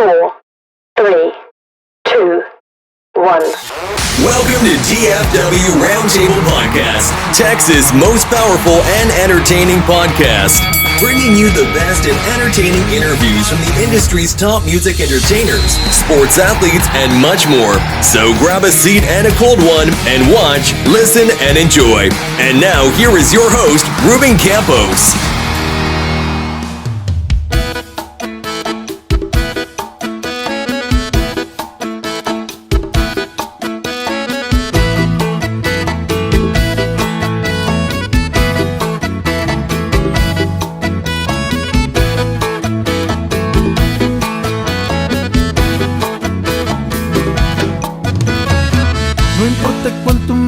4, 3, 2, 1. Welcome to DFW Roundtable Podcast, Texas' most powerful and entertaining podcast, bringing you the best and entertaining interviews from the industry's top music entertainers, sports athletes, and much more. So grab a seat and a cold one and watch, listen, and enjoy. And now here is your host, Ruben Campos.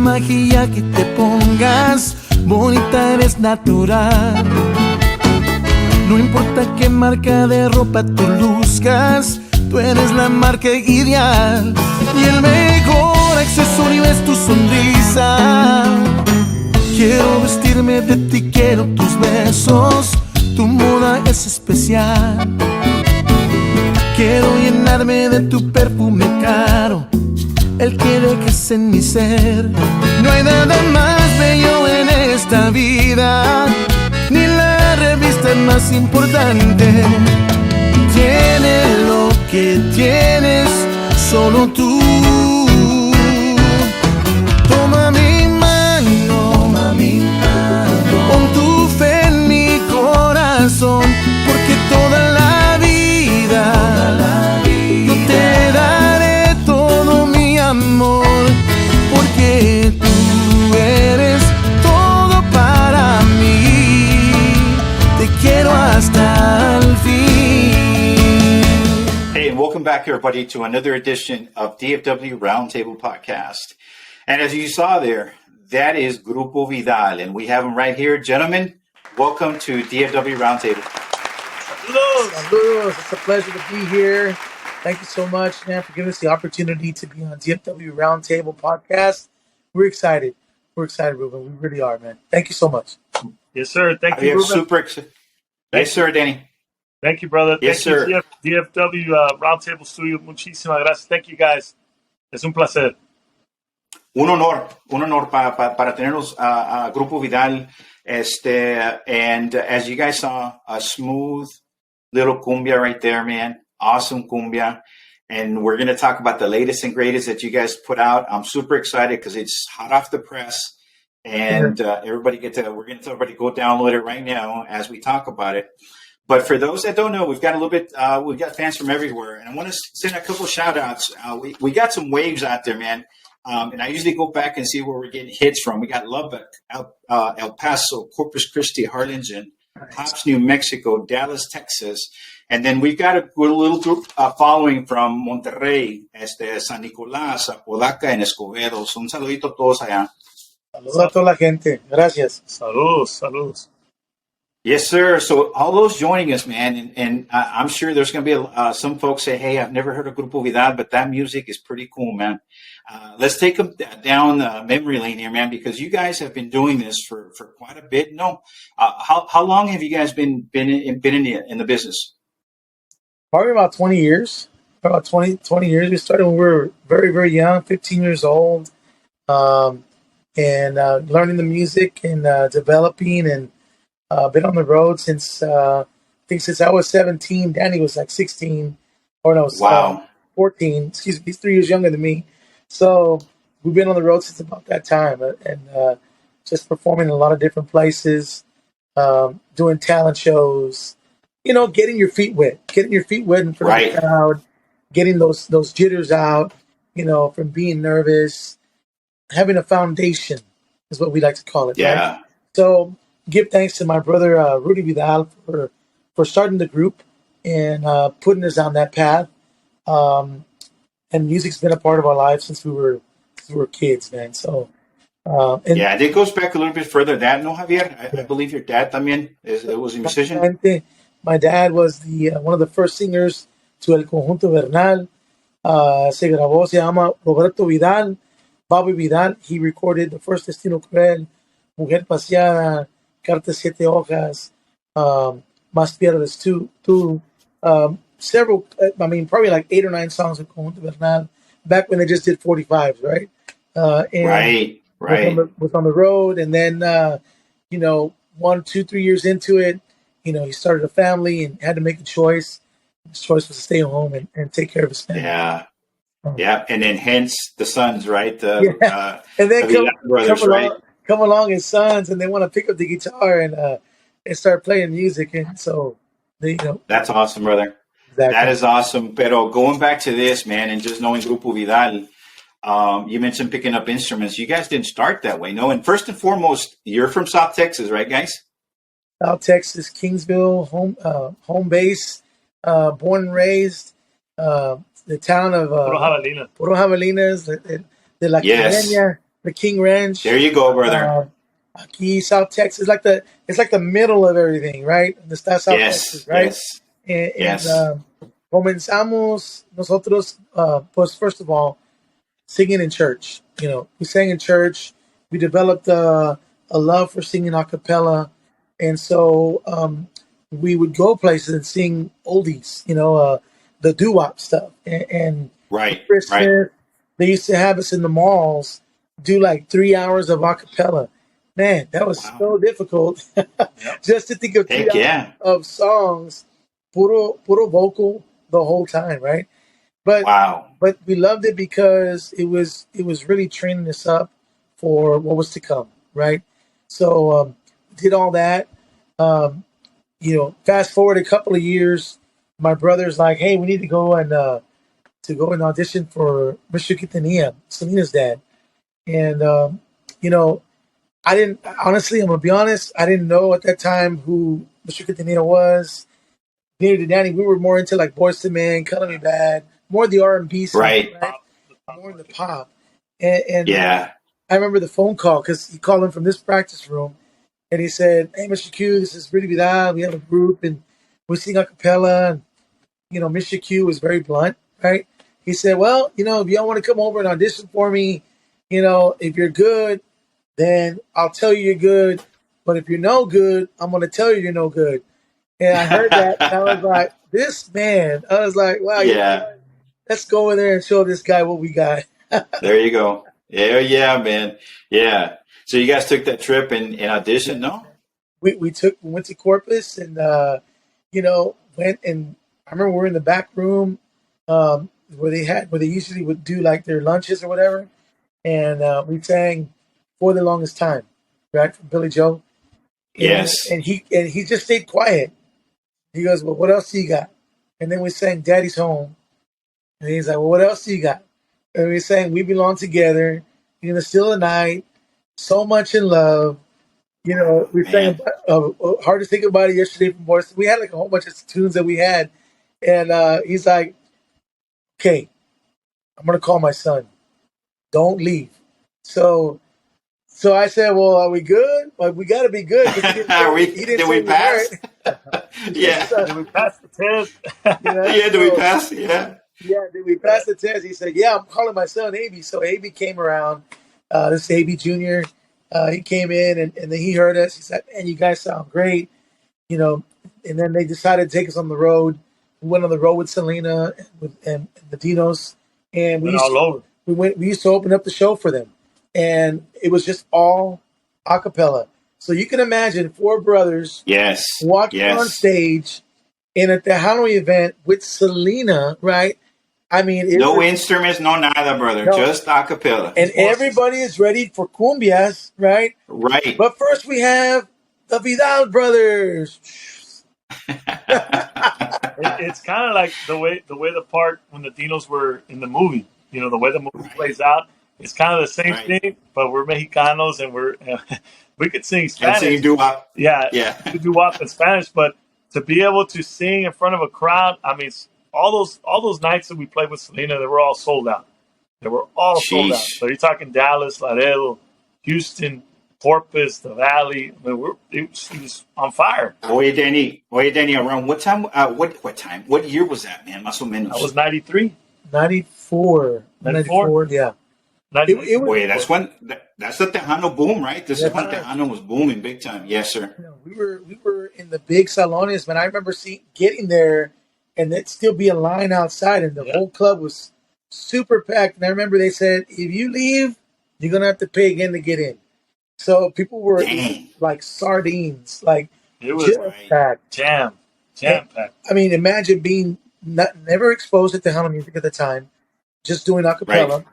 Magia que te pongas, bonita eres natural. No importa qué marca de ropa tú luzcas, tú eres la marca ideal. Y el mejor accesorio es tu sonrisa. Quiero vestirme de ti, quiero tus besos, tu moda es especial. Quiero llenarme de tu perfume caro, el que dejes en mi ser. No hay nada más bello en esta vida, ni la revista más importante. Tiene lo que tienes solo tú. Toma mi mano, pon tu fe en mi corazón, porque toda la vida yo te daré todo mi amor, porque tú eres todo para mí, te quiero hasta el fin. Hey, and welcome back, everybody, to another edition of DFW Roundtable Podcast. And as you saw there, that is Grupo Vidal, and we have him right here. Gentlemen, welcome to DFW Roundtable. Saludos. It's a pleasure to be here. Thank you so much, man, for giving us the opportunity to be on DFW Roundtable Podcast. We're excited. We're excited, Ruben. We really are, man. Thank you so much. Yes, sir. Thank you, Ruben. Super excited. Yes, sir, Danny. Thank you, brother. Yes, Thank sir. you, DFW Roundtable Studio. Muchísimas gracias. Thank you, guys. Es un placer. Un honor para tenernos a Grupo Vidal. And as you guys saw, a smooth little cumbia right there, man. Awesome cumbia. And we're going to talk about the latest and greatest that you guys put out. I'm super excited because it's hot off the press. And we're going to tell everybody to go download it right now as we talk about it. But for those that don't know, we've got we've got fans from everywhere. And I want to send a couple shout outs. We got some waves out there, man. And I usually go back and see where we're getting hits from. We got Lubbock, El Paso, Corpus Christi, Harlingen, Hobbs, New Mexico, Dallas, Texas. And then we've got a little group following from Monterrey, San Nicolás, Apodaca, and Escobedo. So un saludito a todos allá. Saludos a toda la gente. Gracias. Saludos. Yes, sir. So all those joining us, man, and I'm sure there's going to be some folks say, hey, I've never heard of Grupo Vidal, but that music is pretty cool, man. Let's take them down memory lane here, man, because you guys have been doing this for quite a bit. No, how long have you guys been in the business? Probably about 20 years. About 20 years. We started when we were very, very young, 15 years old, and learning the music and developing, and been on the road since I think since I was 17. Danny was like 16, or no, wow, 14. Excuse me, he's 3 years younger than me. So we've been on the road since about that time, and just performing in a lot of different places, doing talent shows. You know, getting your feet wet in front of the crowd, getting those jitters out. You know, from being nervous, having a foundation is what we like to call it. Yeah. Right? So give thanks to my brother Rudy Vidal for starting the group and putting us on that path. And music's been a part of our lives since we were kids, man. So it goes back a little bit further. That no, Javier, I believe your dad también was a musician. My dad was one of the first singers to El Conjunto Bernal. Se grabó, se llama Roberto Vidal, Bobby Vidal. He recorded the first Destino Cruel, Mujer Paseada, Carta Siete Hojas, Más Pierdes Tú. several. I mean, probably like 8 or 9 songs of Conjunto Bernal back when they just did 45s, right? And Right. was on the road, and then 1, 2, 3 years into it, he started a family and had to make a choice. His choice was to stay home and take care of his family. Yeah. Um, Yeah. And then hence the sons, right? yeah, and then The Vidal brothers, right? come along his sons, and they want to pick up the guitar and start playing music, and so they, That's awesome, brother. That exactly. is awesome. Pero going back to this, man, and just knowing Grupo Vidal, you mentioned picking up instruments. You guys didn't start that way, no? And first and foremost, you're from South Texas, right, guys? South Texas, Kingsville, home base, born and raised, the town of Puro jabalina. Puro Javelinas, de La Yes. Quinenia, the King Ranch. There you go, brother. Aquí, South Texas, it's like the middle of everything, right? Está South Texas, Yes. right? Yes. And Yes. comenzamos nosotros, pues first of all, singing in church. We sang in church. We developed a love for singing a cappella, and so we would go places and sing oldies. The doo-wop stuff. And Right. Right. Christmas, they used to have us in the malls do like 3 hours of a cappella. Man, that was Wow. so difficult Yep. just to think of 3 Heck hours yeah. of songs, puro vocal the whole time, right? But Wow. but we loved it because it was really training us up for what was to come, right? So did all that. Um, fast forward a couple of years, my brother's like, "Hey, we need to go and audition for Mr. Quintanilla, Selena's dad." And you know, I didn't honestly. I'm gonna be honest. I didn't know at that time who Mr. Quintanilla was. Neither did Danny. We were more into like Boyz II Men, Color Me Bad, more the R&B stuff, Right. right? More in the pop. And Yeah. I remember the phone call because he called in from this practice room, and he said, "Hey, Mr. Q, this is Rudy Vidal. We have a group, and we sing a cappella." And Mr. Q was very blunt, right? He said, "Well, if y'all want to come over and audition for me, if you're good, then I'll tell you you're good. But if you're no good, I'm going to tell you you're no good." And I heard that, and I was like, "This man," I was like, "Wow, Yeah. let's go in there and show this guy what we got." There you go. Yeah, man. Yeah. So you guys took that trip and auditioned, no? We went to Corpus, and went, and I remember we were in the back room, where they usually would do like their lunches or whatever, and we sang "For the Longest Time," right, from Billy Joe, and Yes. and he just stayed quiet. He goes, "Well, what else do you got?" And then we sang "Daddy's Home," and he's like, "Well, what else do you got?" And we sang "We Belong Together," "In the Still of the Night," "So Much in Love." We sang Man. "Hard to Think About It" yesterday from Boris. We had like a whole bunch of tunes that we had, and he's like, "Okay, I'm gonna call my son. Don't leave." So, so I said, "Well, are we good? Like, we got to be good because he didn't Did say we we pass? weren't." Yeah. So, Did we pass the test? Yeah, did we so pass? Yeah. yeah, did we pass the test? He said, "Yeah, I'm calling my son AB." So AB came around. This is AB Junior. He came in and then he heard us. He said, "Man, you guys sound great." you know, and then they decided to take us on the road. We went on the road with Selena and the Dinos, and Went all over. we used to open up the show for them, and it was just all a cappella. So you can imagine four brothers Yes. walking on Yes. stage in a Tejano event with Selena, right? I mean, No instruments, no nada, brother. no, Just a cappella. and everybody is ready for cumbias, right? Right. But first we have the Vidal brothers. It's kind of like the way the part when the Dinos were in the movie. The way the movie plays out. It's kind of the same Right. thing, but we're Mexicanos and we could sing And Spanish. singing doo-wop. Yeah, Yeah. we could do WAP in Spanish, but to be able to sing in front of a crowd, I mean, all those nights that we played with Selena, they were all sold out. They were all sold out. Sheesh. So you're talking Dallas, Laredo, Houston, Corpus, the Valley. I mean, it was on fire. Oye, Danny, around what time? What time? What year was that, man? Más o menos. That was 93, 94. 94? Yeah. 93. It was, Boy, that's the Tejano boom, right? This is when Yeah. Tejano was booming big time. Yes, sir. we were in the big salones, man. I remember getting there and there'd still be a line outside, and the whole club was super packed. And I remember they said, if you leave, you're gonna have to pay again to get in. So people were Dang. like sardines, like It was just Right. packed. jam And, packed. I mean, imagine being never exposed to Tejano music at the time, just doing a Right. cappella,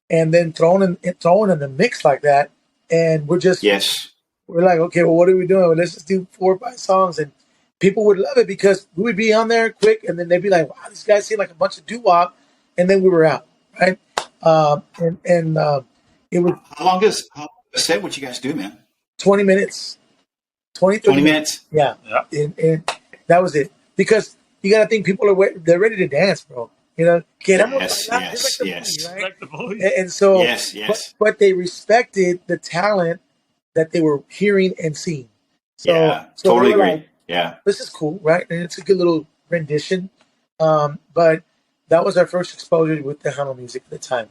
and then thrown in the mix like that, and Yes. we're like, okay, well, what are we doing? Well, let's just do 4 or 5 songs, and people would love it because we would be on there quick, and then they'd be like, wow, these guys seem like a bunch of doo wop, and then we were out, right? And it was How long is a set? What you guys do, man? 20 minutes, 20, 30 20 minutes. minutes. Yeah, Yeah. and that was it. Because you got to think people they're ready to dance, bro. You know, Yes, bailar, yes, just like the yes. movie, right? Like the boys. And so, Yes, yes. but they respected the talent that they were hearing and seeing. So, Yeah, so totally we were agree. like, Yeah. this is cool, right? And it's a good little rendition. But that was our first exposure with Tejano music at the time.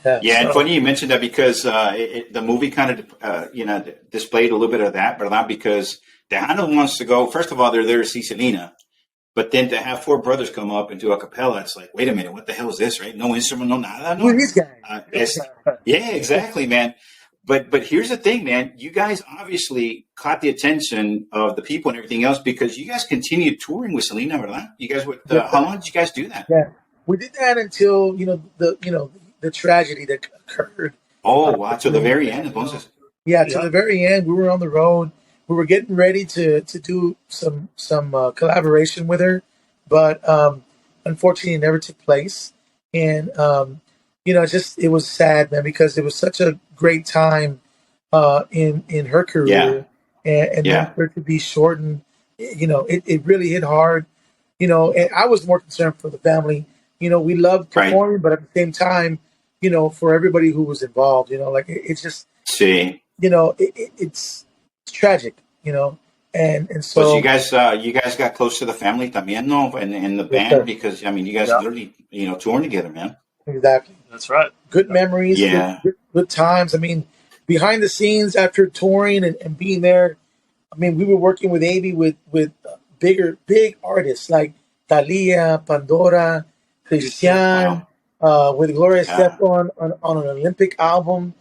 Yeah. Yeah, and So, funny you mentioned that because the movie kind of displayed a little bit of that, but not because Tejano wants to go. First of all, they're there to see Selena, but then to have 4 brothers come up and do a cappella, it's like, wait a minute, what the hell is this? Right? No instrument, no nada, who are no. these guys? It's, yeah, exactly, man. But here's the thing, man. You guys obviously caught the attention of the people and everything else because you guys continued touring with Selena, ¿verdad? You guys would. Yes, How sir. long did you guys do that? Yeah. We did that until, the tragedy that occurred. Oh, wow! To the very end, entonces. Yeah, to Yeah. the very end, we were on the road. We were getting ready to do some collaboration with her, but unfortunately, it never took place. And it was sad, man, because it was such a great time in her Yeah, career, and then yeah, for it to be shortened, it really hit hard. And I was more concerned for the family. We loved right. performing, but at the same time, for everybody who was involved, like it's just See, it's tragic, and was so you guys got close to the family también, no, and the yes, band sir. because I mean you guys Yeah. literally touring together, man. Exactly. That's right. Good memories, Yeah, good times. I mean, behind the scenes after touring and being there, I mean, we were working with Avi with big artists like Thalia, Pandora, Christian, wow, with Gloria yeah, Estefan on an Olympic album.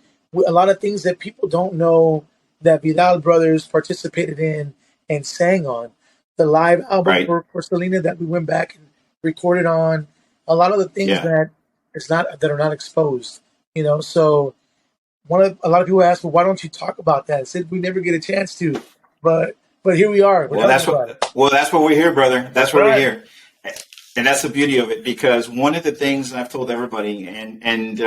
A lot of things that people don't know that Vidal brothers participated in and sang on. The live album right, for Selena that we went back and recorded on. A lot of the things yeah. that are not exposed. So a lot of people ask, well, why don't you talk about that? I said we never get a chance to, but here we are. We're Well, talking about it. that's what we're here, brother. That's That's what we're right. here, and that's the beauty of it. Because one of the things I've told everybody, and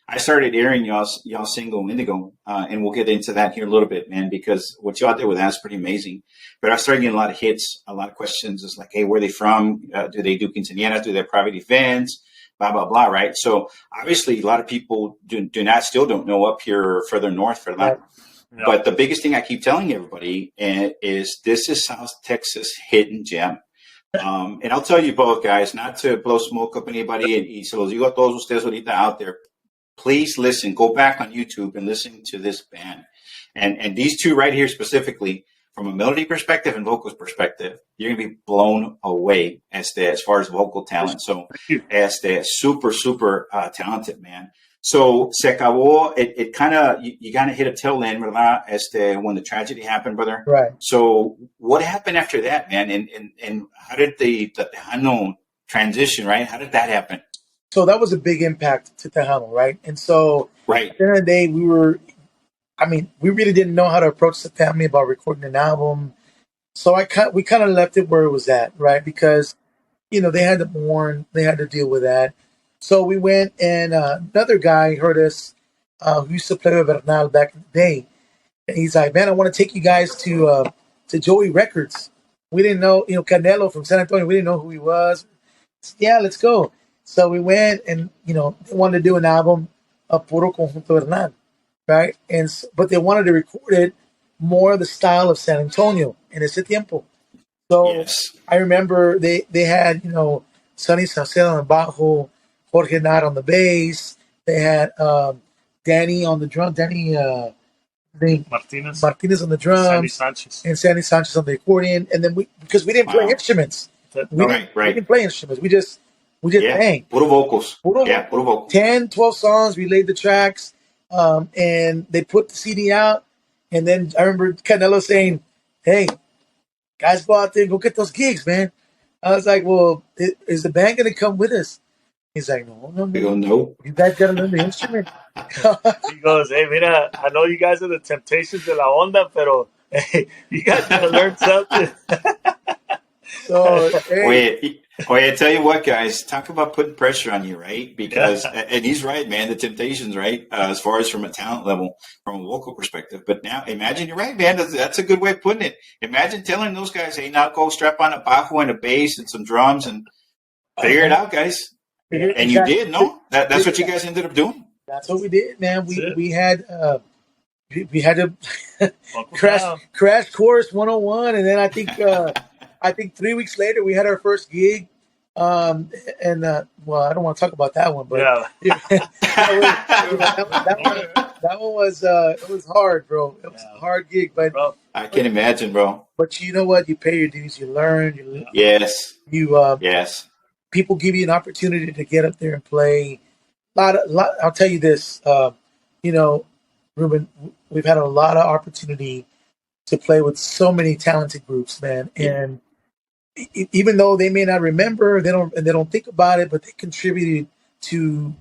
I started airing y'all single Indigo, and we'll get into that here in a little bit, man. Because what y'all did with that's pretty amazing. But I started getting a lot of hits, a lot of questions. It's like, hey, where are they from? Do they do quinceañeras? Do they have private events? Blah blah blah. Right. So obviously, a lot of people still don't know up here further north, Right. Yeah. but the biggest thing I keep telling everybody is this is South Texas hidden gem. And I'll tell you both, guys, not to blow smoke up anybody, y se los digo a todos ustedes ahorita out there, please listen, go back on YouTube and listen to this band. And these two right here specifically, from a melody perspective and vocals perspective, you're going to be blown away as far as vocal talent. So Thank you. super, super talented, man. So se acabó, it kind of, you kind of hit a tail end, ¿verdad? When the tragedy happened, brother. Right. So what happened after that, man? And how did the Tejano transition, right? How did that happen? So that was a big impact to Tejano, right? And so Right. at the end of the day, we really didn't know how to approach the family about recording an album. So we kind of left it where it was at, right? Because they had to mourn, they had to deal with that. So we went, and another guy heard us who used to play with Bernal back in the day, and he's like, "Man, I want to take you guys to Joey Records." We didn't know, Canelo from San Antonio. We didn't know who he was. Yeah, let's go. So we went, and they wanted to do an album of Puro Conjunto Bernal, right? But they wanted to record it more the style of San Antonio en ese tiempo. So Yes. I remember they had, Sonny Saucedo on the bajo, Jorge Nat on the bass. They had Danny on the drum, Martinez. Martinez on the Sandy drums, Sanchez. and Sandy Sanchez on the accordion. And then because we didn't play Wow. instruments. We No. didn't, Right. we didn't play instruments. We just Yeah. bang. Puro vocals. Puro Yeah. Puro vocals. 10, 12 songs. We laid the tracks, and they put the CD out. And then I remember Canelo saying, "Hey, guys, go out there and go get those gigs, man." I was like, "Well, is the band going to come with us?" He's like, "No, no, We go, no. no. You guys got to learn the instrument." He goes, hey, mira, I know you guys are the Temptations de la Onda, pero hey, you guys got to learn something. So, hey, I tell you what, guys, talk about putting pressure on you, right? Because, Yeah. and he's right, man, the Temptations, right? As far as from a talent level, from a vocal perspective. But now, imagine, you're right, man. That's a good way of putting it. Imagine telling those guys, hey, now go strap on a bajo and a bass and some drums and figure it out, guys. And you did, no? That's what you guys ended up doing. That's what we did, man. That's it. We had we had to Buckle crash down. crash course 101, and then I think 3 weeks later we had our first gig. And well, I don't want to talk about that one, but Yeah. that one was it was hard, bro. It was a hard gig, but Bro, I can imagine, bro. you know what? You pay your dues. You learn. Yes. You people give you an opportunity to get up there and play. I'll tell you this, you know, Ruben, we've had a lot of opportunity to play with so many talented groups, man. And even though they may not remember, they don't think about it, but they contributed to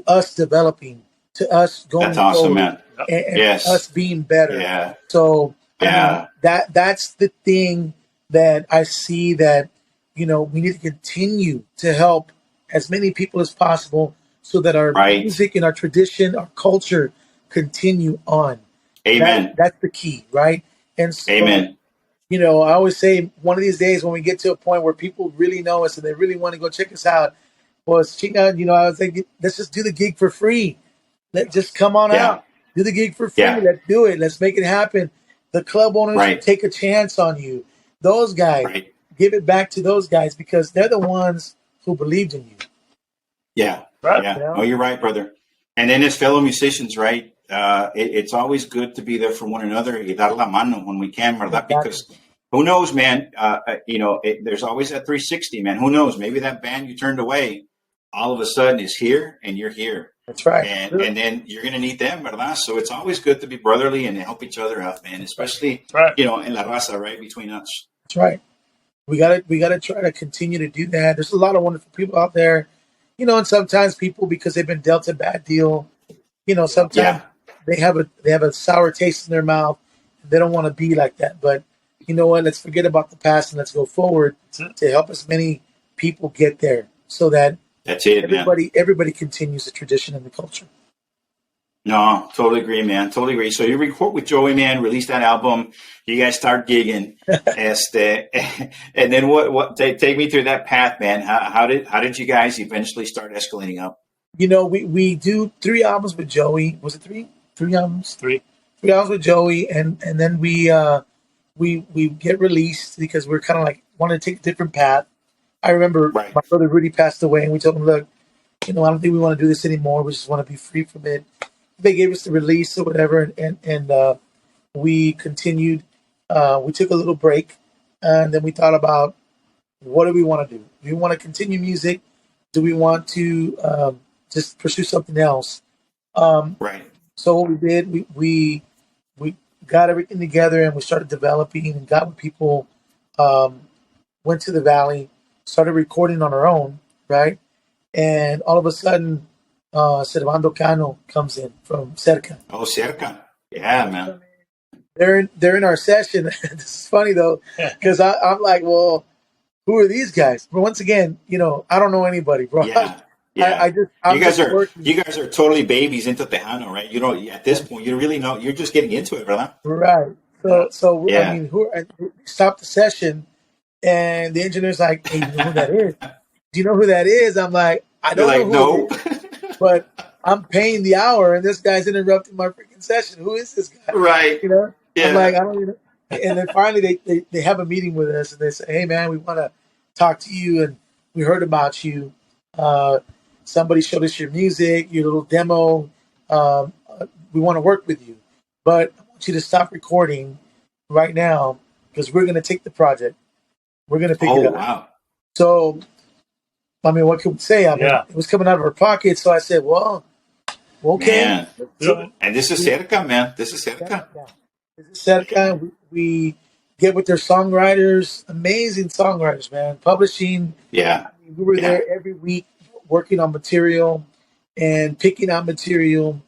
us developing, to us going That's awesome, forward, man. and Yes. us being better. Yeah. So I Yeah. mean, that's the thing that I see, that we need to continue to help as many people as possible, so that our Right. music and our tradition, our culture, continue on. Amen. That's the key, right? And so, Amen. I always say, one of these days when we get to a point where people really know us and they really want to go check us out, was I was like, let's just do the gig for free. Just come on Yeah. out, do the gig for free. Yeah. Let's do it. Let's make it happen. The club owners Right. take a chance on you. Those guys, Right. give it back to those guys, because they're the ones who believed in you. Yeah. Right. Yeah. Yeah. Oh, you're right, brother. And then as fellow musicians, right? It's always good to be there for one another y dar la mano when we can, ¿verdad? Because who knows, man? There's always that 360, man. Who knows? Maybe that band you turned away all of a sudden is here and you're here. That's right. And then you're going to need them, ¿verdad? So it's always good to be brotherly and help each other out, man. Especially, Right. in la raza, right? Between us. That's right. We gotta try to continue to do that. There's a lot of wonderful people out there, and sometimes people, because they've been dealt a bad deal, sometimes Yeah. they have a sour taste in their mouth. They don't want to be like that. But you know what? Let's forget about the past and let's go forward to help as many people get there, so that That's it, man. everybody continues the tradition and the culture. No, totally agree, man. Totally agree. So you record with Joey, man, release that album. You guys start gigging. And then what take me through that path, man. How did you guys eventually start escalating up? We do 3 albums with Joey. Was it 3? 3 albums? 3. 3 albums with Joey, and then we get released because we're kind of like wanting to take a different path. I remember Right. my brother Rudy passed away, and we told him, look, I don't think we want to do this anymore. We just want to be free from it. They gave us the release or whatever, and we continued. We took a little break, and then we thought about, what do we want to do? Do we want to continue music? Do we want to just pursue something else? Right. So what we did, we got everything together, and we started developing and got with people. Went to the Valley, started recording on our own, right? And all of a sudden, Servando Cano comes in from Cerca. Oh, cerca. Yeah, man. They're in our session. This is funny though, because I'm like, well, who are these guys? But once again, I don't know anybody, bro. Yeah. Yeah. I'm you guys just are totally babies into Tejano, right? At this point, you really know, you're just getting into it, brother. right. So Yeah. I mean, we stopped the session, and the engineer's like, "Hey, you know who that is? Do you know who that is?" I'm like, "I You're don't like, know who no. it is, but I'm paying the hour, and this guy's interrupting my freaking session. Who is this guy?" Right. I'm Yeah. like, I don't even. And then finally, they have a meeting with us, and they say, "Hey, man, we want to talk to you, and we heard about you. Somebody showed us your music, your little demo. We want to work with you, but I want you to stop recording right now, because we're going to take the project. We're going to pick it Oh, up." wow. So, I mean, what can we say? I mean, it was coming out of our pocket. So I said, well, okay. Man. So And this is cerca, man. This is cerca. yeah. This is cerca. We get with their songwriters, amazing songwriters, man. Publishing. Yeah. I mean, we were there every week working on material and picking out material.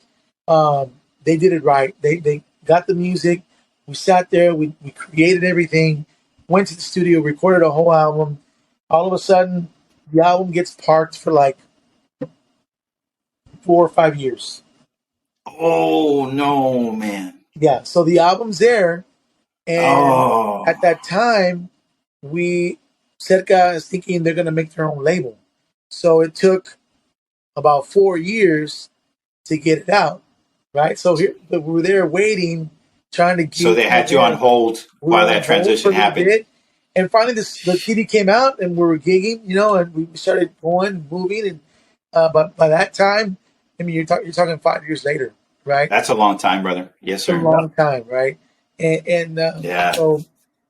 They did it right. They got the music. We sat there. We created everything. Went to the studio, recorded a whole album. All of a sudden, the album gets parked for like 4 or 5 years. Oh no, man. Yeah. So the album's there, and at that time, Cerca is thinking they're gonna make their own label. So it took about 4 years to get it out. Right. So here we were there waiting, trying to get. So they had you on hold while that transition happened. And finally, the CD came out, and we were gigging, and we started going, moving, and but by that time, I mean, you're talking 5 years later, right? That's a long time, brother. Yes, sir. It's a long time, right? And so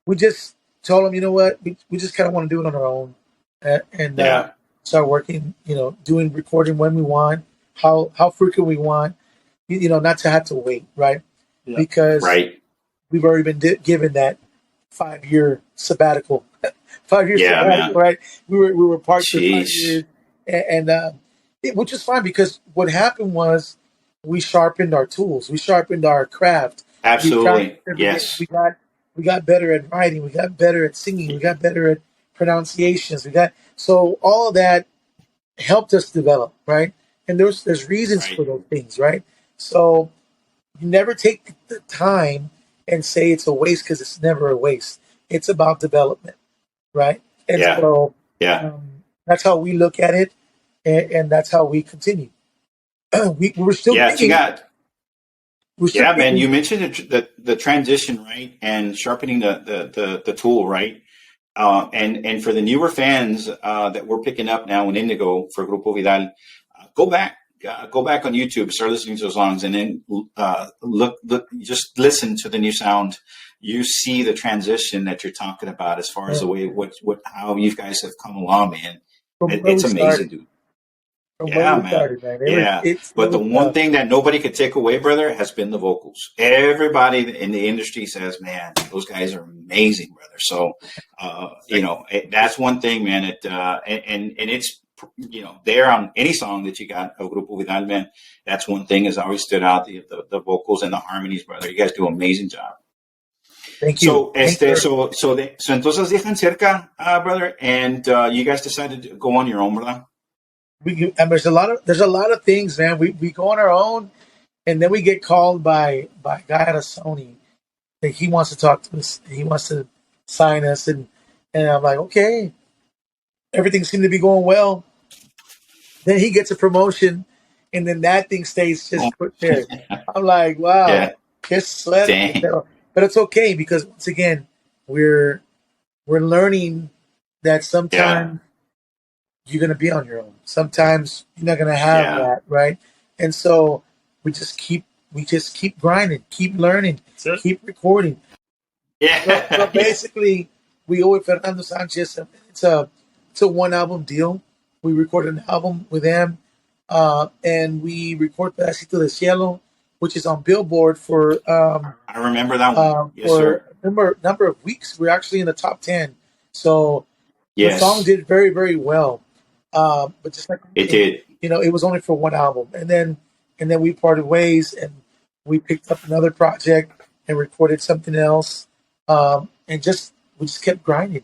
we just told them, you know what, we just kind of want to do it on our own, and start working, doing recording when we want, how frequent we want, not to have to wait, right? Yeah. Because we've already been given that 5-year sabbatical. 5 years sabbatical, right? We were parked for 5 years, and which is fine, because what happened was we sharpened our tools, we sharpened our craft. Absolutely, yes. We got better at writing, we got better at singing, we got better at pronunciations. So all of that helped us develop, right? And there's reasons for those things, right? So you never take the time and say it's a waste, because it's never a waste. It's about development, right? And so that's how we look at it, and that's how we continue. We're still thinking, man. You mentioned the transition, right, and sharpening the tool, right? And for the newer fans that we're picking up now in Indigo for Grupo Vidal, go back on YouTube, start listening to the songs, and then look, just listen to the new sound. You see the transition that you're talking about, as far as the way how you guys have come along, man. It's amazing, dude. Man. But the one thing that nobody could take away, brother, has been the vocals. Everybody in the industry says, man, those guys are amazing, brother. So, that's one thing, man. And it's, there on any song that you got of Grupo Vidal, man, that's one thing has always stood out, the vocals and the harmonies, brother. You guys do an amazing job. Thank you. So, entonces dejan cerca, brother, and you guys decided to go on your own, brother? And there's a lot of things, man. We go on our own, and then we get called by a guy at a Sony that he wants to talk to us. He wants to sign us, and I'm like, okay, everything seemed to be going well. Then he gets a promotion, and then that thing stays just put there. I'm like, wow, just sweating. But it's okay, because once again, we're learning that sometimes you're going to be on your own. Sometimes you're not going to have that, right? And so we just keep grinding, keep learning, keep recording. So basically, we go with Fernando Sanchez. It's a 1-album deal. We recorded an album with them, and we record Pedacito de Cielo, which is on Billboard for I remember that one. Yes, for a number of weeks. We're actually in the top 10. So the song did very, very well. But just like it did, it was only for 1 album, and then we parted ways, and we picked up another project and recorded something else, and we just kept grinding,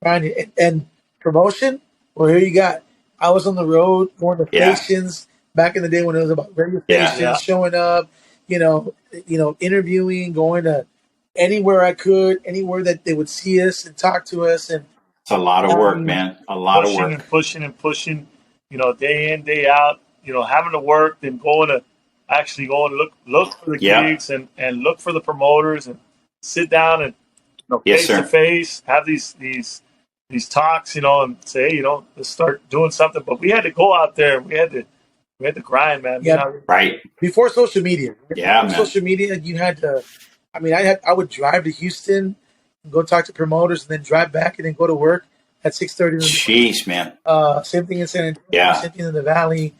and promotion. Well, here you got. I was on the road going to stations back in the day when it was about radio stations, showing up, interviewing, going to anywhere I could, anywhere that they would see us and talk to us, and. It's a lot of work, man. A lot of work. And pushing, day in, day out, having to work, then going to actually go and look for the gigs and look for the promoters and sit down and face to face, have these talks, and say, hey, let's start doing something. But we had to go out there. We had to grind, man. Yeah, right. Before social media. Yeah, man. Social media, you had to. I mean, I would drive to Houston, go talk to promoters, and then drive back and then go to work. at 6:30 in the Jeez, man. morning. Same thing in San Antonio. Yeah. Same thing in the Valley.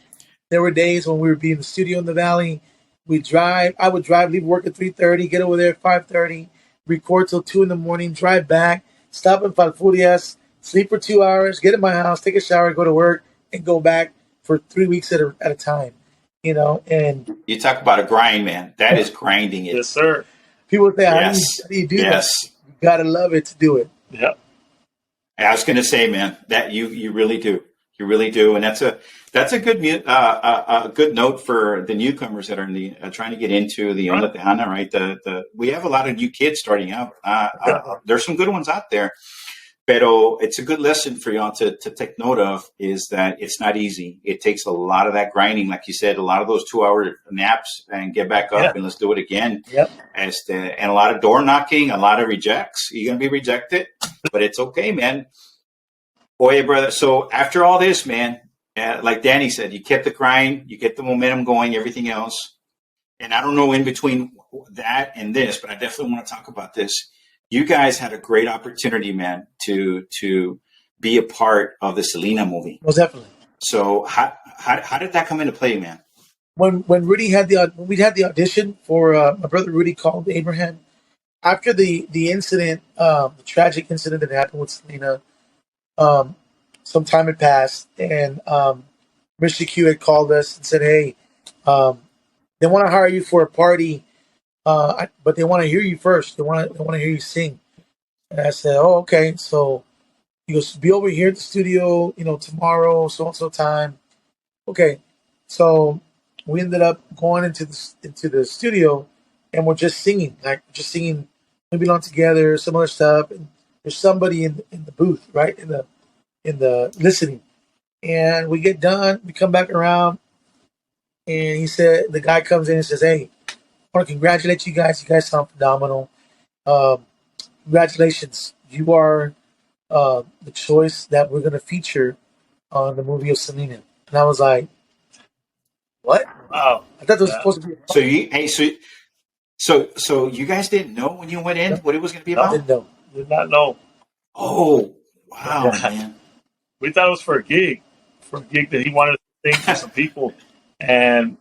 There were days when we would be in the studio in the Valley. We drive. I would drive, leave work at 3:30, get over there at 5:30, record till 2 in the morning, drive back, stop in Falfurrias, sleep for 2 hours, get in my house, take a shower, go to work, and go back for 3 weeks at a time. You know, and You talk about a grind, man. That is grinding it. Yes, sir. people say, how Yes. do you do Yes. that? You gotta love it to do it. Yeah. I was going to say, man, that you really do. You really do, and that's a good a good note for the newcomers that are in the trying to get into the Onda Tejana, right? We have a lot of new kids starting out. There's some good ones out there, pero it's a good lesson for y'all to take note of is that it's not easy. It takes a lot of that grinding, like you said, a lot of those 2-hour naps and get back up and let's do it again. Yep. And a lot of door knocking, a lot of rejects. You're gonna be rejected, but it's okay, man. Oye, brother. So after all this, man, like Danny said, you kept the grind, you get the momentum going, everything else. And I don't know in between that and this, but I definitely want to talk about this. You guys had a great opportunity, man, to be a part of the Selena movie. Most definitely. So how did that come into play, man? When Rudy had when we had the audition for my brother Rudy called Abraham after the incident, the tragic incident that happened with Selena. Some time had passed, and Mr. Q had called us and said, "Hey, they want to hire you for a party, but they want to hear you first. They want to hear you sing." And I said, "Oh, okay." So he goes, "Be over here at the studio, tomorrow, so and so time." Okay, so we ended up going into the studio, and we're just singing, "We Belong Together," some other stuff, and there's somebody in the booth, right, in the listening, and we get done, we come back around, and the guy comes in and says, "Hey, I want to congratulate you guys. You guys sound phenomenal. Congratulations, you are the choice that we're going to feature on the movie of Selena." And I was like, "What? Wow. I thought it was supposed to be." So you guys didn't know when you went in what it was going to be about? I didn't know. Did not know. Oh, wow, man. We thought it was for a gig that he wanted to sing for some people. And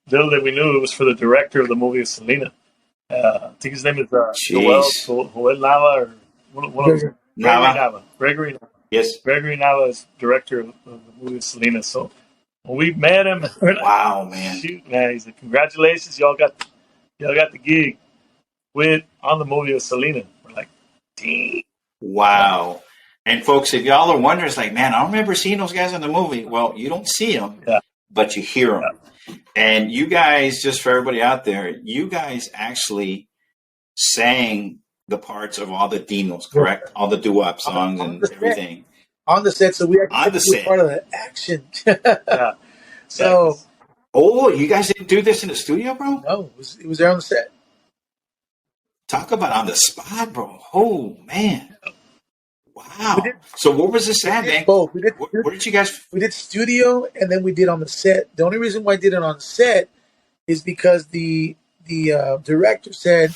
little did we knew it was for the director of the movie of Selena. I think his name is Joel Nava or one of them. Gregory Nava. Yes. Gregory Nava is director of the movie of Selena. So when we met him, we're like, wow, man. Shoot, man. He's like, congratulations, y'all got the gig on the movie of Selena. We're like, dang. Wow. And folks, if y'all are wondering, it's like, man, I don't remember seeing those guys in the movie. Well, you don't see them, but you hear them. Yeah. And you guys, just for everybody out there, you guys actually sang the parts of all the Dinos, correct? All the doo-wop songs and everything. On the set, so we actually were part of the action. Yeah. So. Oh, you guys didn't do this in the studio, bro? No, it was there on the set. Talk about on the spot, bro. Oh, man. Wow. So what was this at, man? Both. What did you guys... We did studio, and then we did on the set. The only reason why I did it on the set is because the director said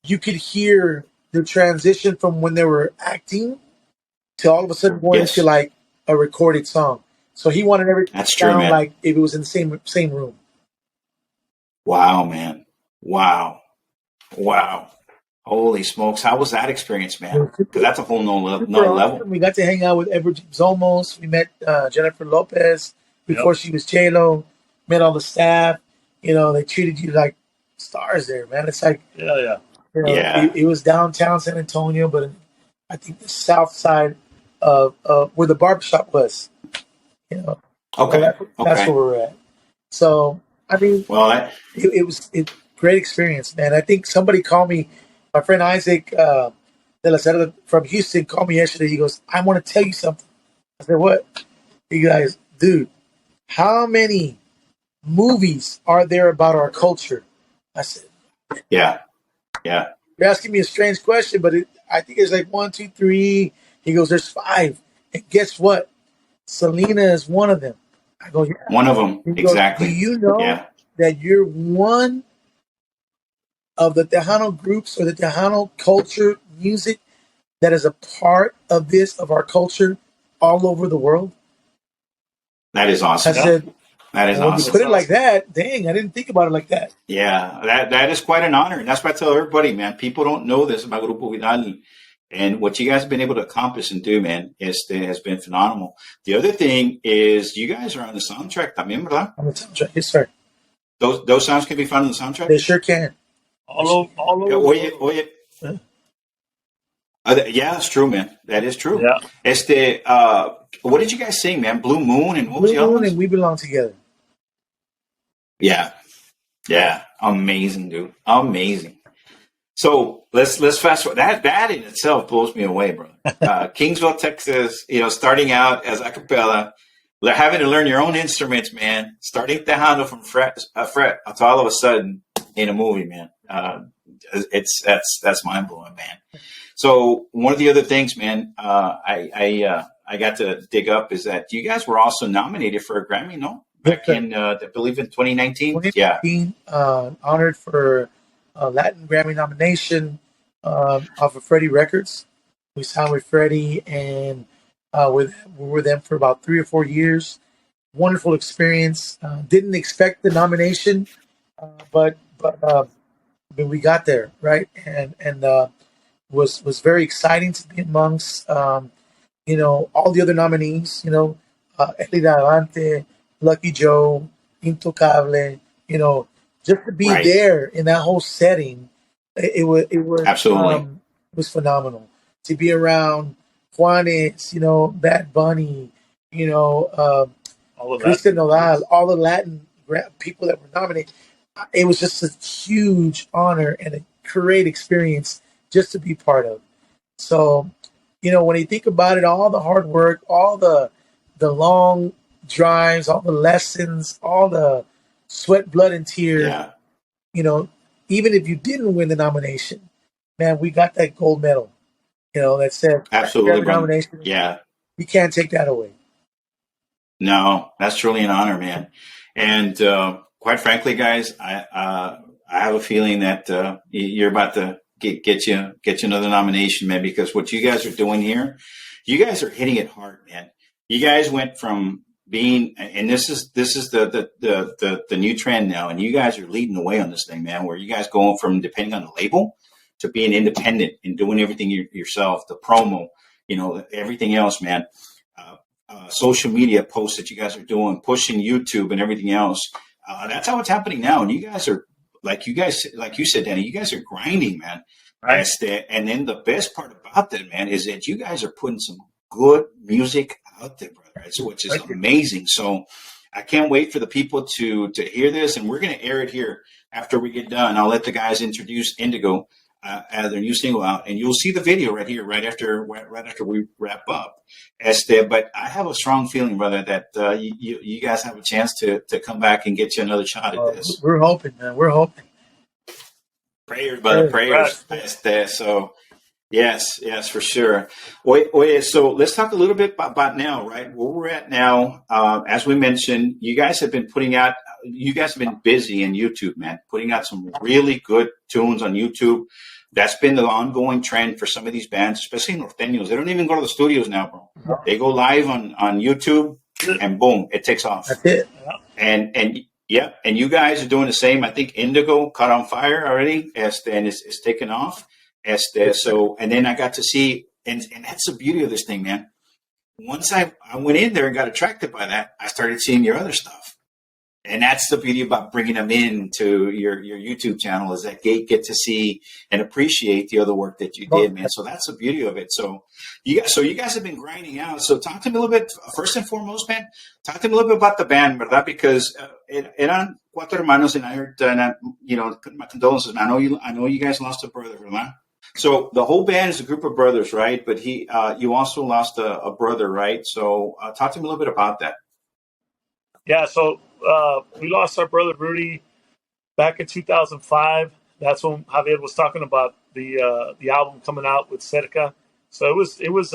you could hear the transition from when they were acting to all of a sudden going into like a recorded song. So he wanted everything to sound like if it was in the same room. Wow, man. Wow. Holy smokes. How was that experience, man? Because that's a whole nother level. We got to hang out with Edward James Olmos. We met Jennifer Lopez before she was J-Lo. Met all the staff. They treated you like stars there, man. It's like, it was downtown San Antonio, but I think the south side of where the barbershop was. Okay. That's where we're at. So, I mean, it was a great experience, man. I think somebody called me. My friend Isaac De La Cerda from Houston called me yesterday. He goes, "I want to tell you something." I said, "What?" He goes, "Dude, how many movies are there about our culture?" I said, Yeah. You're asking me a strange question, but I think it's like 1, 2, 3. He goes, "There's 5. And guess what? Selena is one of them." I go, "Yeah." One of them, exactly. Do you know that you're one of the Tejano groups or the Tejano culture music that is a part of this, of our culture, all over the world. That is awesome. I said, that is when awesome. you put it like that, dang, I didn't think about it like that. Yeah, that is quite an honor. And that's why I tell everybody, man, people don't know this about Grupo Vidal. And what you guys have been able to accomplish and do, man, has been phenomenal. The other thing is you guys are on the soundtrack también, ¿verdad? On the soundtrack, yes, sir. Those songs can be found on the soundtrack? They sure can. All over. Oye. Yeah, that's true, man. That is true. Yeah. What did you guys sing, man? Blue Moon and what was the Blue other Moon ones? and We Belong Together. Yeah. Amazing, dude. Amazing. So let's fast forward. That in itself blows me away, brother. Kingsville, Texas. Starting out as a cappella, having to learn your own instruments, man. Starting tejano from fret to all of a sudden in a movie, man. That's mind blowing, man. So one of the other things, man, I got to dig up is that you guys were also nominated for a Grammy, no? Back in, I believe in 2019? Yeah. Honored for a Latin Grammy nomination off of Freddie Records. We signed with Freddie, and we were with them for about 3 or 4 years. Wonderful experience. Didn't expect the nomination, but we got there, right? And was very exciting to be amongst all the other nominees. Elida Avante, Lucky Joe, Intocable. Just to be there in that whole setting, it was absolutely it was phenomenal. To be around Juanes, Bad Bunny, Kristen Nodal, all the Latin people that were nominated. It was just a huge honor and a great experience just to be part of. So, when you think about it, all the hard work, all the long drives, all the lessons, all the sweat, blood, and tears, even if you didn't win the nomination, man, we got that gold medal, that said, absolutely, nomination. Yeah. You can't take that away. No, that's truly an honor, man. And quite frankly, guys, I have a feeling that you're about to get you another nomination, man, because what you guys are doing here, you guys are hitting it hard, man. You guys went from being, and this is the new trend now, and you guys are leading the way on this thing, man, where you guys going from depending on the label to being independent and doing everything yourself, the promo, everything else, man. Social media posts that you guys are doing, pushing YouTube and everything else. That's how it's happening now. And you guys are, like you said, Danny, you guys are grinding, man. Right. And then the best part about that, man, is that you guys are putting some good music out there, brother, which is amazing. So I can't wait for the people to hear this, and we're going to air it here after we get done. I'll let the guys introduce Indigo as their new single out, and you'll see the video right here, right after we wrap up. But I have a strong feeling, brother, that you guys have a chance to come back and get you another shot at this. We're hoping, man. We're hoping. Prayers, brother, prayers. So, yes, for sure. Wait, so let's talk a little bit about now, right? Where we're at now. As we mentioned, you guys have been busy in YouTube, man, putting out some really good tunes on YouTube. That's been the ongoing trend for some of these bands, especially norteños. They don't even go to the studios now, bro. They go live on YouTube, and boom, it takes off. That's it. And you guys are doing the same. I think Indigo caught on fire already, and it's taken off. So, and then I got to see, and that's the beauty of this thing, man. Once I went in there and got attracted by that, I started seeing your other stuff. And that's the beauty about bringing them into your YouTube channel, is that they get to see and appreciate the other work that you did, man. So that's the beauty of it. So you guys have been grinding out. So talk to me a little bit, first and foremost, man, talk to me a little bit about the band, ¿verdad? Because eran cuatro hermanos, and I heard, my condolences, man. I know you guys lost a brother, ¿verdad? So the whole band is a group of brothers, right? But you also lost a brother, right? So talk to me a little bit about that. Yeah, so we lost our brother Rudy back in 2005. That's when Javier was talking about the album coming out with Cerca. So it was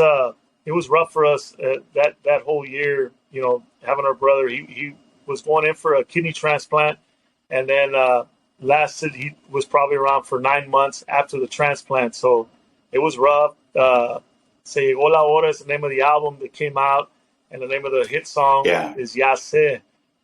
rough for us that whole year. Having our brother, he was going in for a kidney transplant, and then he was probably around for 9 months after the transplant. So it was rough. Se Llegó la Hora is the name of the album that came out, and the name of the hit song is Ya Sé.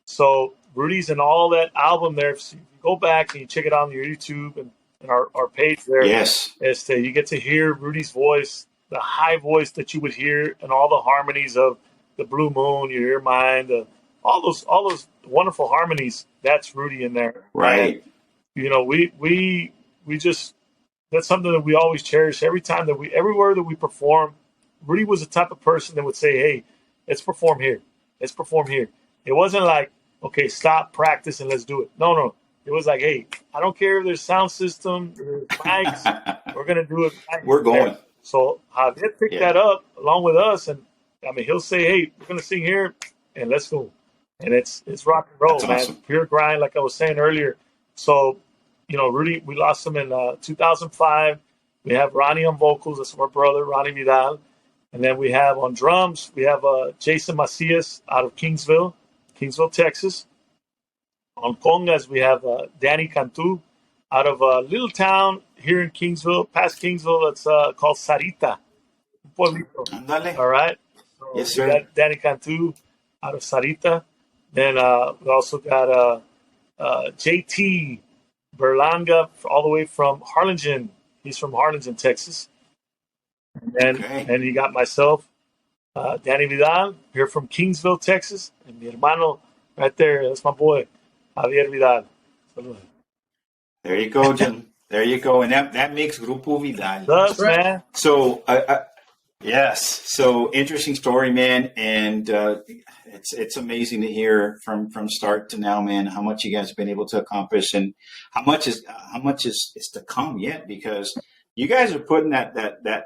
So Rudy's in all that album there. So you go back and you check it out on your YouTube and our page there. Yes. You get to hear Rudy's voice, the high voice that you would hear, and all the harmonies of the Blue Moon, You Hear Mine, all those wonderful harmonies. That's Rudy in there, right? And, you know, we just, that's something that we always cherish. Everywhere that we perform, Rudy was the type of person that would say, "Hey, let's perform here. Let's perform here." It wasn't like, "Okay, stop, practice, and let's do it." No. It was like, "Hey, I don't care if there's sound system, there's mics, we're gonna do it." We're going. There. So Javier picked that up along with us, and I mean, he'll say, "Hey, we're gonna sing here, and let's go." And it's rock and roll, man. Awesome. Pure grind, like I was saying earlier. So, you know, Rudy, we lost him in 2005. We have Ronnie on vocals. That's my brother, Ronnie Vidal. And then we have on drums, we have Jason Macias out of Kingsville, Texas. On congas, we have Danny Cantu out of a little town here in Kingsville, past Kingsville. That's called Sarita. Andale. All right. So yes, sir. We got Danny Cantu out of Sarita. Then we also got JT Berlanga all the way from Harlingen. He's from Harlingen, Texas. And then you got myself, Danny Vidal, here from Kingsville, Texas. And mi hermano right there, that's my boy, Javier Vidal. There you go, Jim. There you go. And that makes Grupo Vidal. That's right. Man. So, yes. So, interesting story, man. And it's amazing to hear from start to now, man, how much you guys have been able to accomplish and how much is to come yet, because you guys are putting that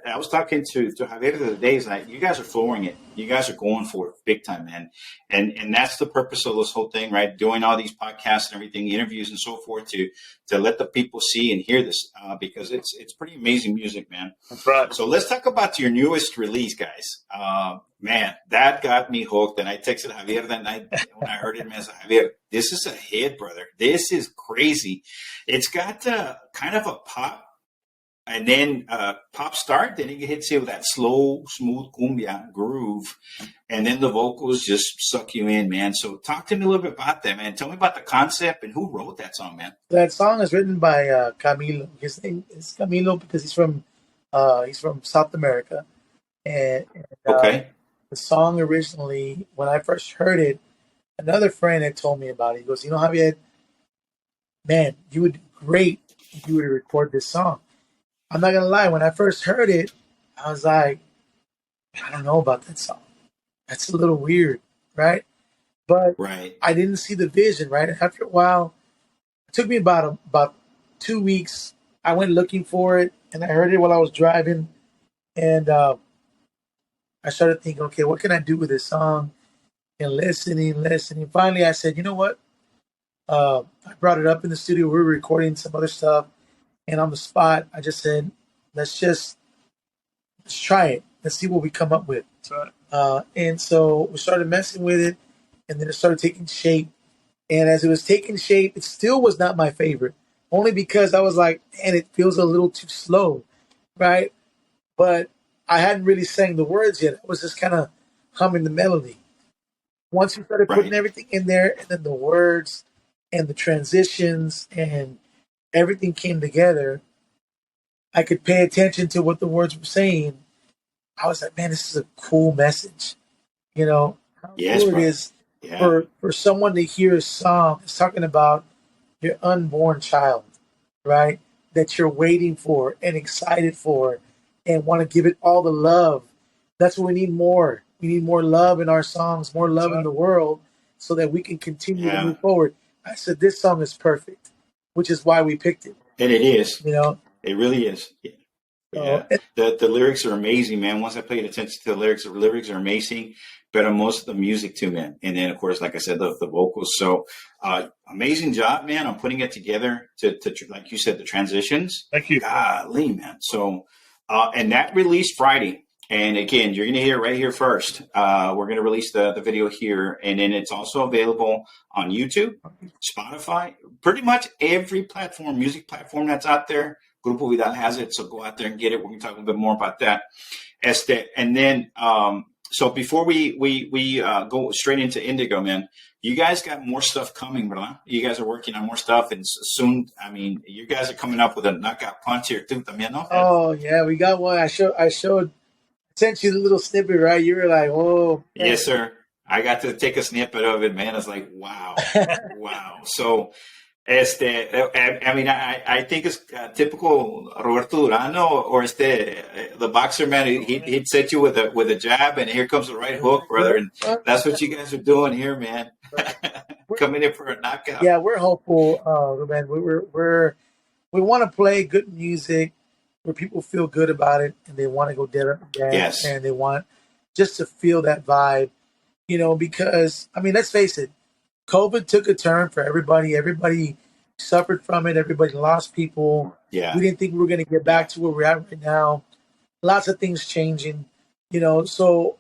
I was talking to Javier the other day, and you guys are flooring it. You guys are going for it big time, man. And that's the purpose of this whole thing, right? Doing all these podcasts and everything, interviews and so forth, to let the people see and hear this, because it's pretty amazing music, man. That's right. So let's talk about your newest release, guys. Man, that got me hooked. And I texted Javier that night when I heard it, man. I said, Javier, this is a hit, brother. This is crazy. It's got kind of a pop. And then pop start, then it hits you with that slow, smooth cumbia groove. And then the vocals just suck you in, man. So talk to me a little bit about that, man. Tell me about the concept and who wrote that song, man. That song is written by Camilo. His name is Camilo because he's from South America. And the song originally, when I first heard it, another friend had told me about it. He goes, "You know, Javier, man, you would do great if you were to record this song." I'm not going to lie. When I first heard it, I was like, I don't know about that song. That's a little weird, right? But I didn't see the vision, right? After a while, it took me about 2 weeks. I went looking for it, and I heard it while I was driving. And I started thinking, okay, what can I do with this song? And listening. Finally, I said, you know what? I brought it up in the studio. We were recording some other stuff. And on the spot, I just said, let's try it. Let's see what we come up with. That's right. And so we started messing with it, and then it started taking shape. And as it was taking shape, it still was not my favorite, only because I was like, man, it feels a little too slow, right? But I hadn't really sang the words yet. I was just kind of humming the melody. Once we started putting everything in there, and then the words and the transitions and everything came together, I could pay attention to what the words were saying. I was like, man, this is a cool message. You know, how cool it is for someone to hear a song that's talking about your unborn child, right? That you're waiting for and excited for and want to give it all the love. That's what we need more. We need more love in our songs, more love in the world, so that we can continue to move forward. I said, this song is perfect, which is why we picked it. And it is. You know? It really is. Yeah. The lyrics are amazing, man. Once I paid attention to the lyrics are amazing, but most of the music too, man. And then, of course, like I said, the vocals. So amazing job, man, on putting it together to like you said, the transitions. Thank you. Golly, man. So, and that released Friday. And again, you're going to hear it right here first. We're going to release the video here, and then it's also available on YouTube, Spotify, pretty much every platform, music platform that's out there. Grupo Vidal has it, so go out there and get it. We're going to talk a little bit more about that. And then, so before we go straight into Indigo, man, you guys got more stuff coming, bro. You guys are working on more stuff, and soon, I mean, you guys are coming up with a knockout punch here too, también, no? Oh yeah, we got one. I sent you the little snippet, right? You were like, "Oh." Yes, sir. I got to take a snippet of it, man. I was like, wow, wow. So, I mean, I think it's typical Roberto Durano or the boxer, man. He'd set you with a jab, and here comes the right hook, brother. And that's what you guys are doing here, man. Coming in for a knockout. Yeah, we're hopeful, man. We want to play good music where people feel good about it and they want to go dance. Yes. And they want just to feel that vibe, because I mean, let's face it, COVID took a turn for everybody. Everybody suffered from it. Everybody lost people. Yeah. We didn't think we were going to get back to where we're at right now. Lots of things changing, so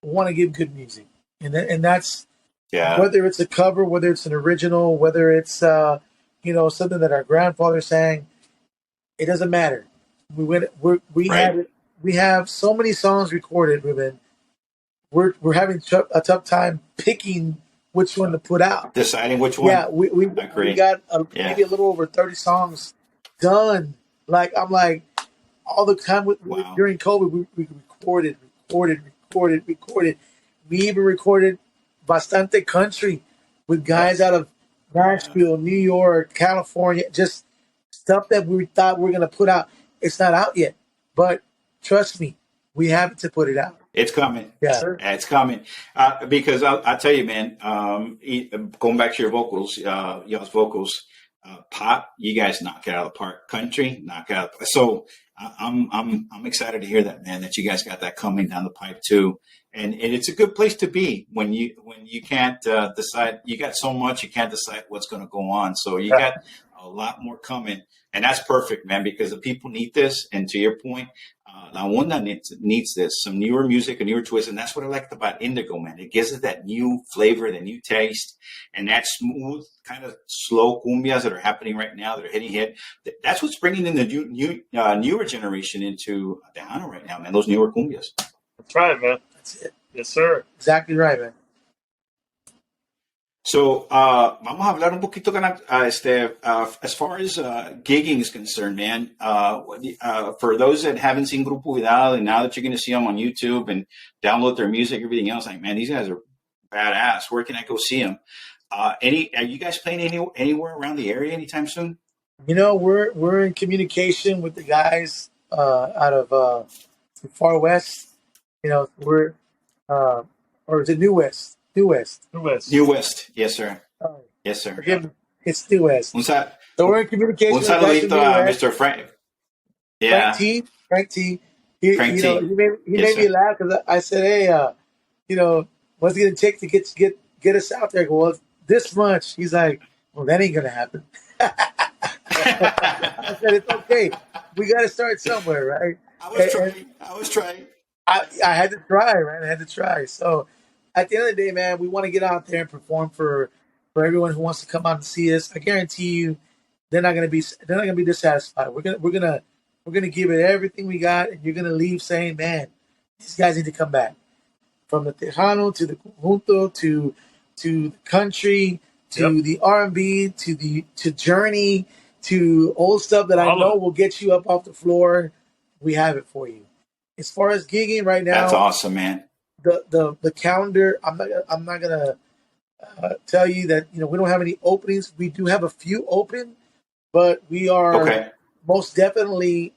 we want to give good music. And that's, whether it's a cover, whether it's an original, whether it's, something that our grandfather sang, it doesn't matter. We have so many songs recorded, Ruben. We're having a tough time picking which one to put out. Deciding which one. Yeah, we got maybe a little over 30 songs done. Like I'm like all the time during COVID, we recorded. We even recorded bastante country with guys out of Nashville, New York, California, just stuff that we thought we were going to put out. It's not out yet, but trust me, we have to put it out. It's coming. Yeah, it's coming. Because I'll tell you, man, going back to your vocals, y'all's vocals, pop, you guys knock it out of the park. Country, knock it out. So I'm excited to hear that, man, that you guys got that coming down the pipe too. And it's a good place to be when you can't decide. You got so much, you can't decide what's going to go on. So you got a lot more coming, and that's perfect, man, because the people need this. And to your point, La Onda needs this, some newer music, a newer twist, and that's what I liked about Indigo, man. It gives it that new flavor, the new taste, and that smooth, kind of slow cumbias that are happening right now, that are hitting hit. That's what's bringing in the newer generation into Tejano right now, man. Those newer cumbias. That's right, man. That's it. Yes, sir. Exactly right, man. So, vamos a hablar un poquito, as far as gigging is concerned, man. For those that haven't seen Grupo Vidal, and now that you're going to see them on YouTube and download their music, everything else, like, man, these guys are badass. Where can I go see them? Are you guys playing anywhere around the area anytime soon? We're in communication with the guys out of the Far West. We're or is it New West? New West. Yes, sir. Oh, yes, sir. Forgive me. It's New West. So we're in communication. Un saludito a Mr. Frank. Yeah. Frank T. He made me laugh because I said, "Hey, what's it gonna take to get us out there?" I go, well, this much. He's like, "Well, that ain't gonna happen." I said, "It's okay. We got to start somewhere, right?" I was trying. I had to try, right? I had to try. So at the end of the day, man, we want to get out there and perform for everyone who wants to come out and see us. I guarantee you, they're not gonna be dissatisfied. We're gonna give it everything we got, and you're gonna leave saying, "Man, these guys need to come back." From the Tejano to the Conjunto to the country to the R&B to Journey to old stuff that I know will get you up off the floor. We have it for you. As far as gigging right now, that's awesome, man. The calendar. I'm not gonna tell you that we don't have any openings. We do have a few open, but we are most definitely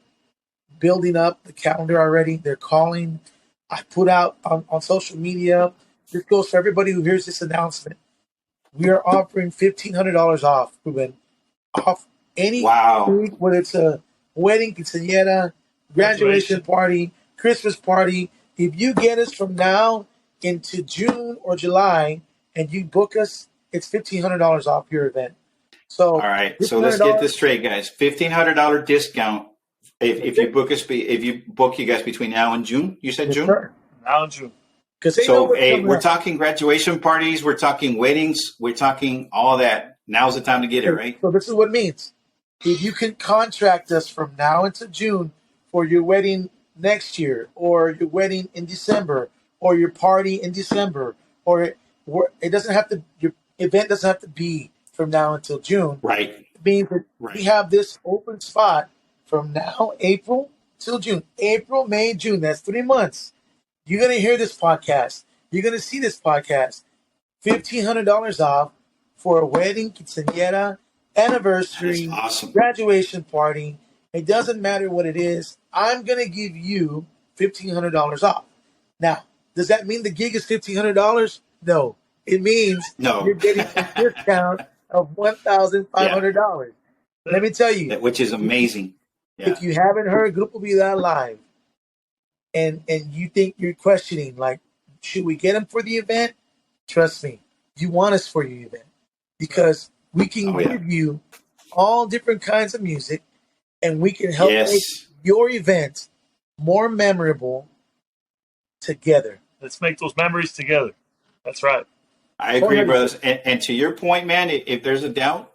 building up the calendar already. They're calling. I put out on social media. This goes for everybody who hears this announcement. We are offering $1,500 off, Ruben, off any food, whether it's a wedding, quinceañera, graduation party, Christmas party. If you get us from now into June or July and you book us, it's $1,500 off your event. So, all right. So let's get this straight, guys. $1,500 discount if you book us. If you book you guys between now and June. You said June. Sure. Now in June. So we're talking graduation parties. We're talking weddings. We're talking all that. Now's the time to get it, right? So this is what it means. if you can contract us from now until June for your wedding next year, or your wedding in December, or your party in December, or it doesn't have to, your event doesn't have to be from now until June. Right. It means that Right. we have this open spot from now, April till June. April, May, June. That's 3 months. You're going to hear this podcast. You're going to see this podcast. $1,500 off for a wedding, quinceañera, anniversary, That is awesome. graduation party. It doesn't matter what it is. I'm going to give you $1,500 off. Now, does that mean the gig is $1,500? No. It means No. you're getting a discount of $1,500. Let me tell you, Which is amazing. Yeah. if you haven't heard Grupo Vidal live, and you think you're questioning, like, should we get him for the event? Trust me, you want us for your event, because we can give you all different kinds of music, and we can help make your event more memorable together. Let's make those memories together. That's right. I agree, brothers. And to your point, man, if there's a doubt,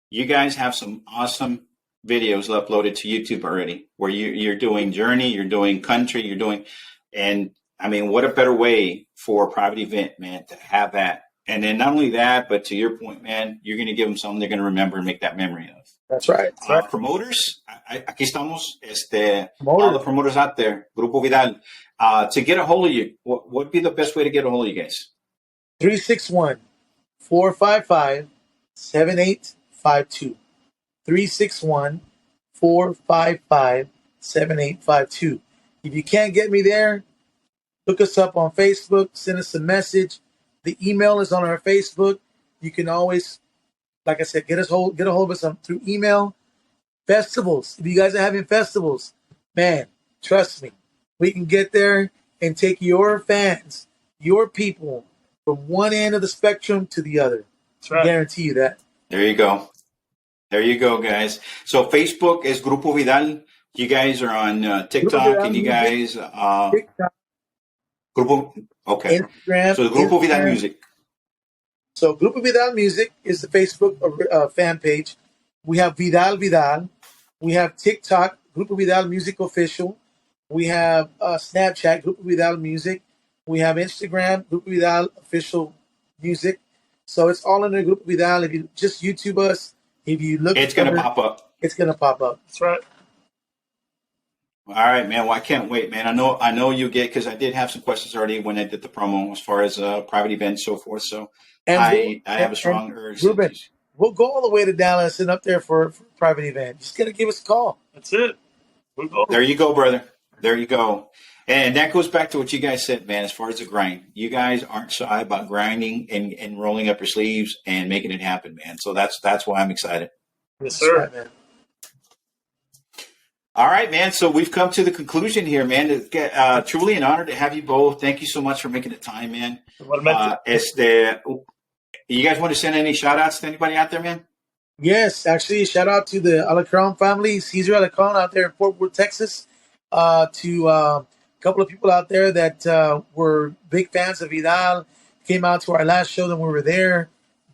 you guys have some awesome videos uploaded to YouTube already, where you're doing journey, you're doing country, you're doing, and I mean, what a better way for a private event, man, to have that. And then not only that, but to your point, man, you're going to give them something they're going to remember and make that memory of. That's right. That's right. Promoters, aquí estamos, all the promoters out there, Grupo Vidal. To get a hold of you, what would be the best way to get a hold of you guys? 361-455-7852. 361-455-7852. If you can't get me there, look us up on Facebook, send us a message. The email is on our Facebook. You can always, like I said, get a hold of us through email. Festivals. If you guys are having festivals, man, trust me, we can get there and take your fans, your people, from one end of the spectrum to the other. That's right. I guarantee you that. There you go. There you go, guys. So Facebook is Grupo Vidal. You guys are on TikTok, and you guys TikTok, Grupo. Okay. Instagram. So Grupo Vidal Music. So Grupo Vidal Music is the Facebook fan page. We have Vidal. We have TikTok, Grupo Vidal Music Official. We have Snapchat, Grupo Vidal Music. We have Instagram, Grupo Vidal Official Music. So it's all under Grupo Vidal. If you just YouTube us, if you look, it's going to pop up. It's going to pop up. That's right. All right, man. Well, I can't wait, man. I know you get, because I did have some questions already when I did the promo as far as private events and so forth. So I have a strong urge. Ruben, we'll go all the way to Dallas and up there for a private event. Just got to give us a call. That's it. We'll go. There you go, brother. There you go. And that goes back to what you guys said, man, as far as the grind. You guys aren't shy about grinding and rolling up your sleeves and making it happen, man. So that's why I'm excited. Yes, sir. Right, man. All right, man. So we've come to the conclusion here, man. It's truly an honor to have you both. Thank you so much for making the time, man. You guys want to send any shout outs to anybody out there, man? Yes, actually, shout out to the Alacron family, Cesar Alacron out there in Fort Worth, Texas. To a couple of people out there that were big fans of Vidal, came out to our last show when we were there.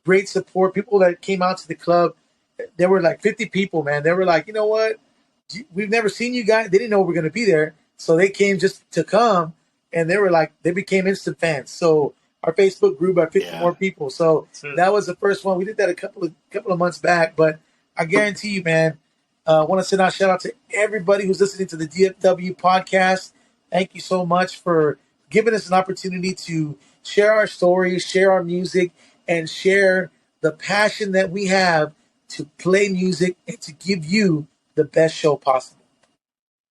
Great support. People that came out to the club, there were like 50 people, man. They were like, you know what? We've never seen you guys. They didn't know we were going to be there. So they came just to come, and they were like, they became instant fans. So our Facebook grew by 50 more people. So that was the first one. We did that a couple of months back, but I guarantee you, man, I want to send out a shout out to everybody who's listening to the DFW podcast. Thank you so much for giving us an opportunity to share our stories, share our music, and share the passion that we have to play music and to give you the best show possible.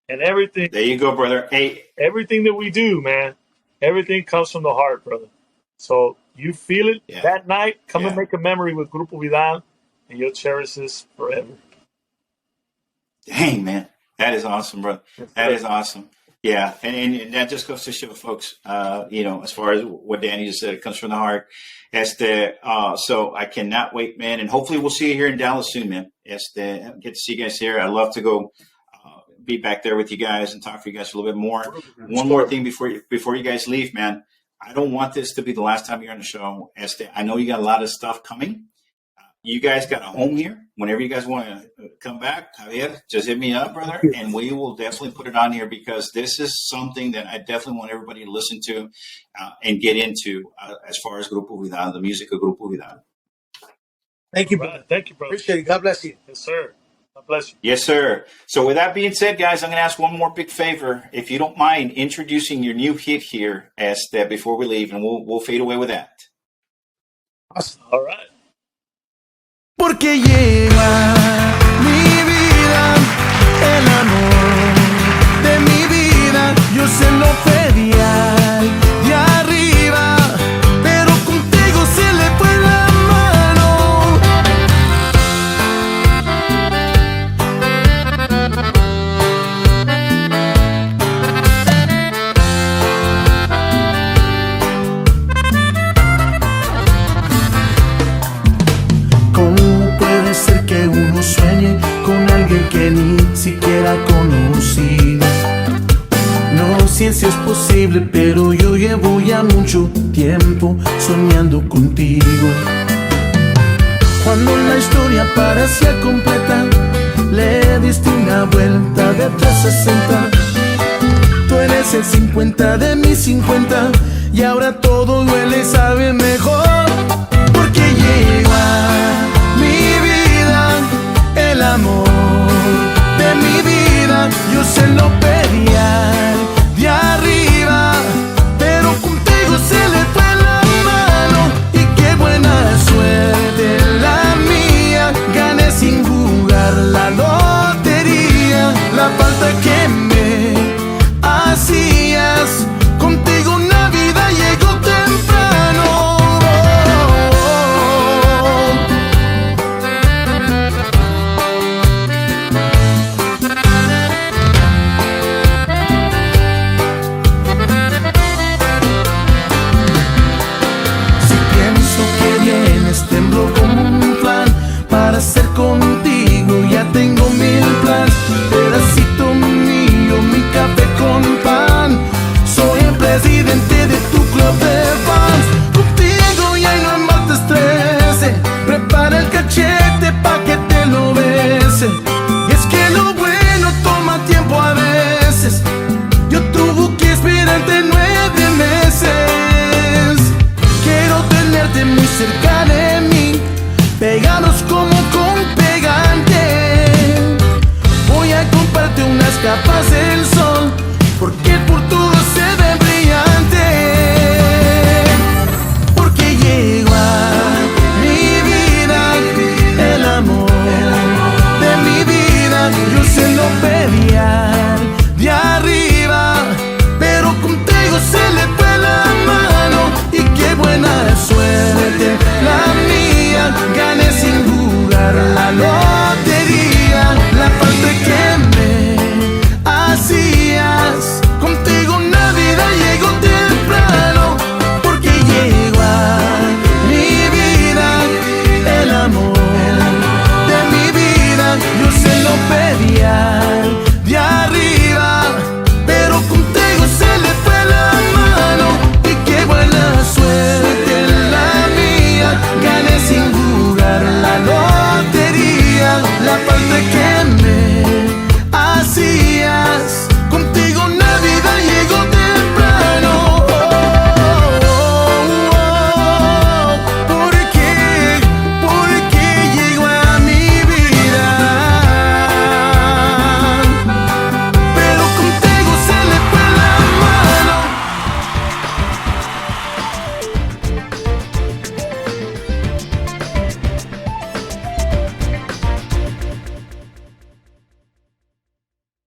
And everything. There you go, brother. Hey, everything that we do, man, everything comes from the heart, brother. So you feel it that night, come and make a memory with Grupo Vidal, and you'll cherish this forever. Dang, man. That is awesome, bro. That is awesome. Yeah. And that just goes to show, folks, as far as what Danny just said, it comes from the heart. So I cannot wait, man. And hopefully we'll see you here in Dallas soon, man. Get to see you guys here. I'd love to go be back there with you guys and talk to you guys a little bit more. One more thing before you guys leave, man. I don't want this to be the last time you're on the show. I know you got a lot of stuff coming. you guys got a home here. Whenever you guys want to come back, Javier, just hit me up, brother, and we will definitely put it on here because this is something that I definitely want everybody to listen to and get into as far as Grupo Vidal, the music of Grupo Vidal. Thank you, brother. Thank you, brother. Appreciate it. God bless you. Yes, sir. God bless you. Yes, sir. So with that being said, guys, I'm going to ask one more big favor. If you don't mind introducing your new hit here before we leave, and we'll fade away with that. Awesome. All right. Porque llega mi vida, el amor de mi vida. Yo se lo pedía de arriba, pero contigo se le fue la mano. ¿Cómo puede ser que uno sueñe con alguien que ni siquiera conocí? No sé si es posible, pero yo llevo ya mucho tiempo soñando contigo. Cuando la historia parecía completa, le diste una vuelta de 360. Tú eres el 50 de mis 50 y ahora todo duele y sabe mejor.